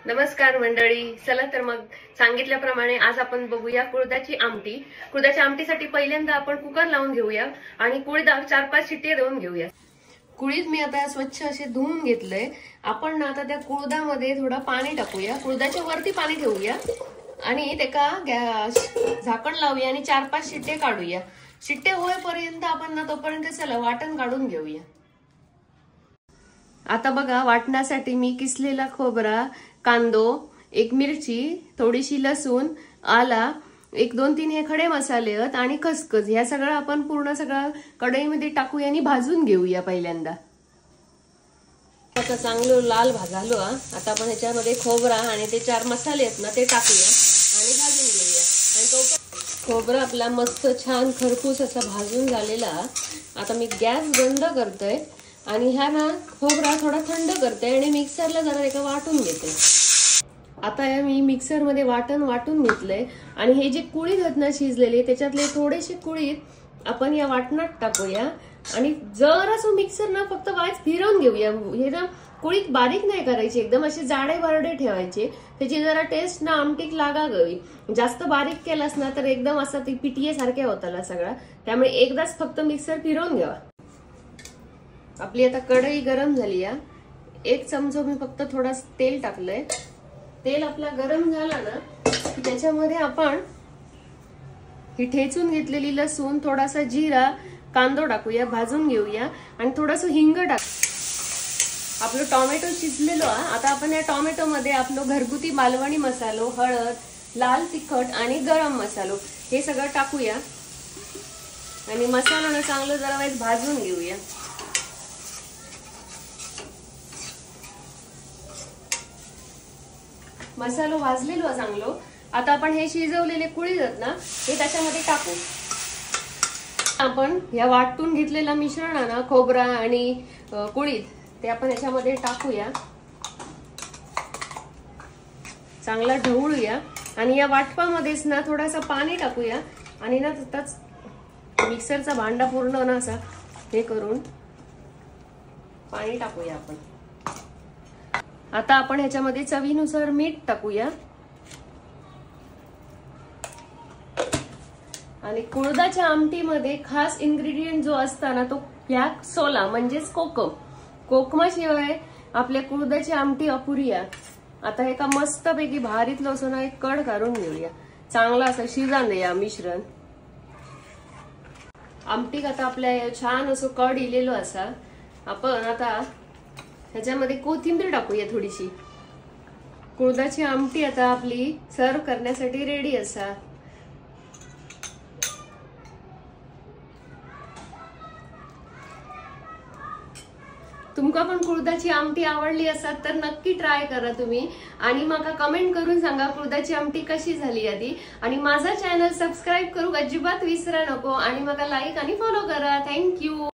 नमस्कार मंडळी, चला तर मग सांगितल्याप्रमाणे आज आपण बघूया कुळदाची आमटी। कुळदाच्या आमटीसाठी पहिल्यांदा आपण कुकर लावून घेऊया आणि कुळीद 4-5 शिट्ट्या देऊन घेऊया। कुळीद मी आता स्वच्छ असे धुवून घेतलंय। आपण आता त्या कुळदामध्ये थोडं पाणी टाकूया, कुळदाच्या वरती पाणी ठेवूया आणि त्याका झाकण लावूया आणि 4-5 शिट्टे काढूया। शिट्टे होईपर्यंत आपण ना तोपर्यंत चला वाटण काढून घेऊया। आता बघा, वाटण्यासाठी मी किसलेला खोबरा, कांदो, एक मिरची, थोडीशी लसूण, आला, 1-2-3 हे खडे मसाले आहेत आणि खसखस, ह्या सगळं आपण पूर्ण सगळं कढईमध्ये टाकूया आणि भाजून घेऊया पहिल्यांदा। आता चांगलं लाल भाजलो। आता आपण ह्याच्यामध्ये खोबरा आणि ते 4 मसाले आहेत ना ते टाकूया आणि भाजून घेऊया। आणि तो खोबरा आपला मस्त छान खरपूस असा भाजून झालेला। आता मी गॅस बंद करतोय आणि ह्या ना खोबरा थोडा थंड करते आणि मिक्सरला जरा एका वाटून घेते। आता मी मिक्सर मध्ये वाटून घेतलंय आणि हे जे कुळीद आहेत ना शिजलेले, त्याच्यातले थोडेसे कुळीद आपण या वाटणात टाकूया आणि जरासं मिक्सर ना फक्त वाईच फिरवून घेऊया। हे ना कुळीद बारीक नाही करायचे, एकदम असे जाडे बारडे ठेवायचे, त्याची जरा टेस्ट ना आमटीक लागावी। जास्त बारीक केलास ना तर एकदम असं ती पिटिये सारखे होताला सगळा, त्यामुळे एकदाच फक्त मिक्सर फिरवून घ्यावा। आपली आता कढई गरम झाली आहे। 1 चमचा मी फक्त थोडा तेल टाकलंय। तेल आपला गरम झाला ना की त्याच्यामध्ये आपण ही ठेचून घेतलेली लसूण, थोडासा जिरा, कांदो टाकूया, भाजून घेऊया आणि थोडंसं हिंग टाक। आपलं टोमॅटो शिजलेलो आहे। आता आपण या टोमॅटो मध्ये आपलं घरगुती मालवणी मसालो, हळद, लाल तिखट आणि गरम मसालो हे सगळं टाकूया आणि मसाला चांगलं जरा वेळ भाजून घेऊया। मसालो भाजलेलो चांगलो। आता आपण हे शिजवलेले कुळीद आहेत ना हे त्याच्यामध्ये टाकू। आपण या वाटून घेतलेला मिश्रण आहे ना, खोबरा आणि कुळीद, ते आपण याच्यामध्ये टाकूया, चांगला ढवळूया आणि या वाटपामध्येच ना थोडासा पाणी टाकूया आणि ना तसंच मिक्सरचा भांडा पूर्ण ना असा हे करून पाणी टाकूया आपण। आता आपण ह्याच्यामध्ये चवीनुसार मीठ टाकूया आणि कुळदाच्या आमटीमध्ये खास इन्ग्रेडियंट जो असता ना तो ह्या सोला म्हणजेच कोकम। कोकमाशिवाय आपल्या कुळदाची आमटी अपुरी आहे। आता हे का मस्तपैकी भारीतलं असं ना एक कड काढून घेऊया, चांगला असं शिजान द्या मिश्रण। आमटीक आता आपल्या छान असं कड इलेलो असा। आपण आता ह्याच्यामध्ये कोथिंबीर टाकूया थोडीशी। कुळदाची आमटी आता आपली सर्व करण्यासाठी रेडी असा। तुमका पण कुळदाची आमटी आवडली असात तर नक्की ट्राय करा तुम्ही आणि मला कमेंट करून सांगा कुळदाची आमटी कशी झाली आधी। आणि माझा चॅनल सबस्क्राइब करू अजिबात विसरा नको आणि मला लाईक आणि फॉलो करा। थँक्यू।